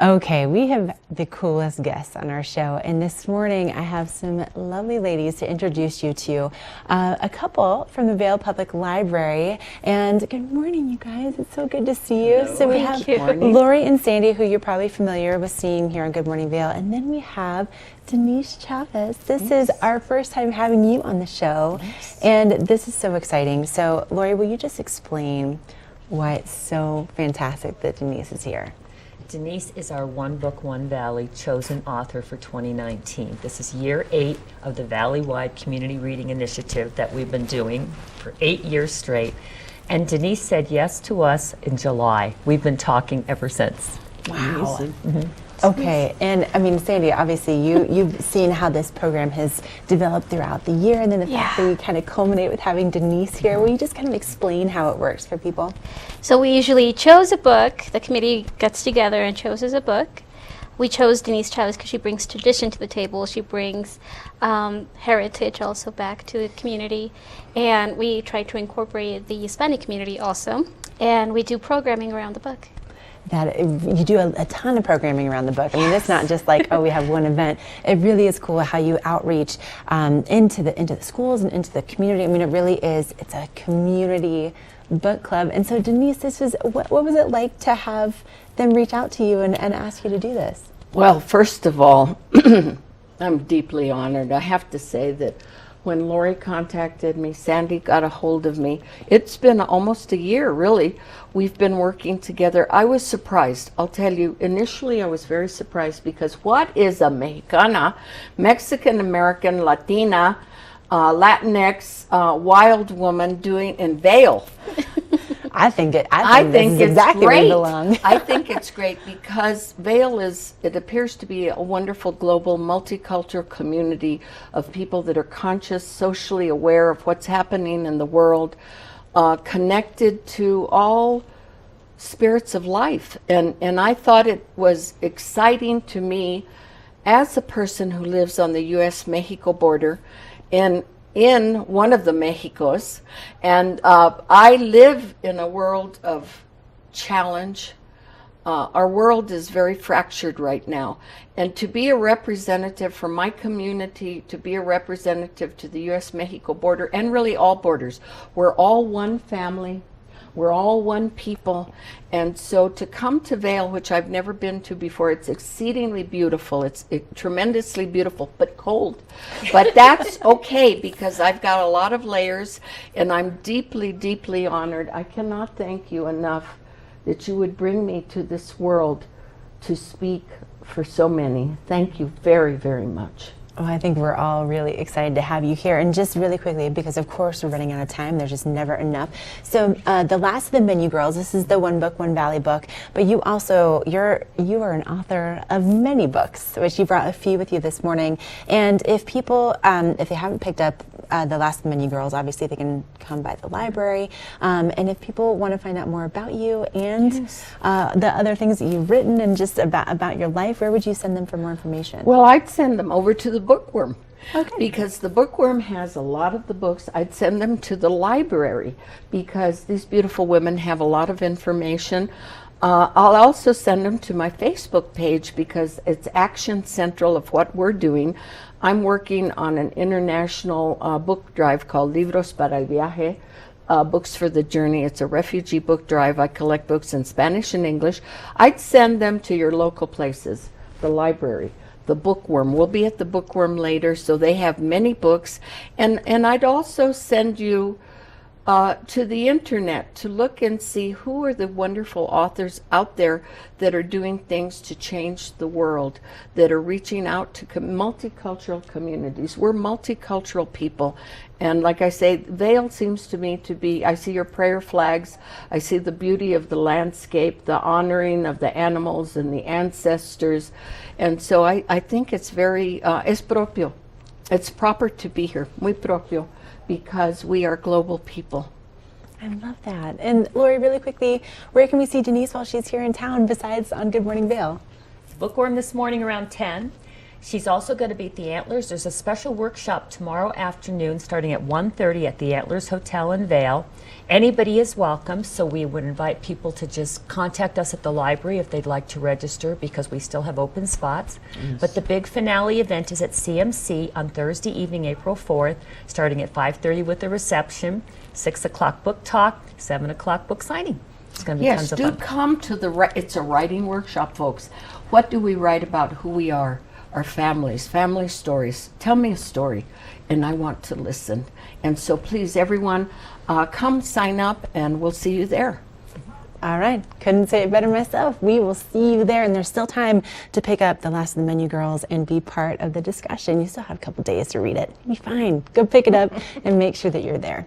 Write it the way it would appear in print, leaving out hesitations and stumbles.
Okay, we have the coolest guests on our show, and this morning I have some lovely ladies to introduce you to. A couple from the Vail Public Library, and good morning, you guys. It's so good to see you. Hello. So we have Lori and Sandy, who you're probably familiar with seeing here on Good Morning Vail, and then we have Denize Chavez. This is our first time having you on the show, and this is so exciting. So, Lori, will you just explain why it's so fantastic that Denize is here? Denize is our One Book, One Valley chosen author for 2019. This is year 8 of the Valley-wide community reading initiative that we've been doing for 8 years straight. And Denize said yes to us in July. We've been talking ever since. Wow. Okay, and I mean, Sandy, obviously you've seen how this program has developed throughout the year, and then the fact that we kind of culminate with having Denize here. Will you just kind of explain how it works for people? So we usually chose a book. The committee gets together and chooses a book. We chose Denize Chavez because she brings tradition to the table. She brings heritage also back to the community. And we try to incorporate the Hispanic community also. And we do programming around the book. That you do a ton of programming around the book. I mean, it's not just like, oh, we have one event. It really is cool how you outreach into the schools and into the community. I mean, it really is. It's a community book club. And so, Denize, this was what was it like to have them reach out to you and ask you to do this? Well, first of all, I'm deeply honored. I have to say that when Lori contacted me, Sandy got a hold of me. It's been almost a year, really. We've been working together. I was surprised. I'll tell you, initially I was very surprised because what is a Mexicana, Mexican-American, Latina, Latinx, wild woman doing in Vail? I think it's exactly great. Where you belong. I think it's great because Vail it appears to be a wonderful global multicultural community of people that are conscious, socially aware of what's happening in the world, connected to all spirits of life. And I thought it was exciting to me as a person who lives on the U.S.-Mexico border and in one of the Mexicos, and I live in a world of challenge. Our world is very fractured right now, and to be a representative for my community, to be a representative to the U.S.-Mexico border, and really all borders, we're all one family, we're all one people, and so to come to Vail, which I've never been to before, it's exceedingly beautiful. It's tremendously beautiful, but cold. But that's okay because I've got a lot of layers, and I'm deeply, deeply honored. I cannot thank you enough that you would bring me to this world to speak for so many. Thank you very, very much. Oh, I think we're all really excited to have you here. And just really quickly, because of course we're running out of time, there's just never enough. So the last of the Menu Girls, this is the One Book, One Valley book, but you also, you are an author of many books, which you brought a few with you this morning. And if people, if they haven't picked up the last of the Menu Girls, obviously they can come by the library. And if people want to find out more about you and the other things that you've written and just about your life, where would you send them for more information? Well, I'd send them over to the Bookworm. Okay. Because the Bookworm has a lot of the books. I'd send them to the library because these beautiful women have a lot of information. I'll also send them to my Facebook page because it's action central of what we're doing. I'm working on an international book drive called Libros para el Viaje, Books for the Journey. It's a refugee book drive. I collect books in Spanish and English. I'd send them to your local places, the library. The Bookworm. We'll be at the Bookworm later, so they have many books. And I'd also send you to the internet to look and see who are the wonderful authors out there that are doing things to change the world, that are reaching out to multicultural communities. We're multicultural people. And like I say, Vail seems to me to be, I see your prayer flags, I see the beauty of the landscape, the honoring of the animals and the ancestors. And so I think it's very, es propio. It's proper to be here, muy propio, because we are global people. I love that. And Lori, really quickly, where can we see Denize while she's here in town besides on Good Morning Vail? Bookworm this morning around 10. She's also going to be at the Antlers. There's a special workshop tomorrow afternoon starting at 1:30 at the Antlers Hotel in Vail. Anybody is welcome, so we would invite people to just contact us at the library if they'd like to register, because we still have open spots. But the big finale event is at CMC on Thursday evening, April 4th, starting at 5:30 with the reception, 6 o'clock book talk, 7 o'clock book signing. It's going to be Yes, tons of do fun. come to it's a writing workshop, folks. What do we write about? Who we are, our families, family stories. Tell me a story, and I want to listen. And so please, everyone, come sign up, and we'll see you there. All right, couldn't say it better myself. We will see you there, and there's still time to pick up The Last of the Menu Girls and be part of the discussion. You still have a couple days to read it. You'll be fine. Go pick it up and make sure that you're there.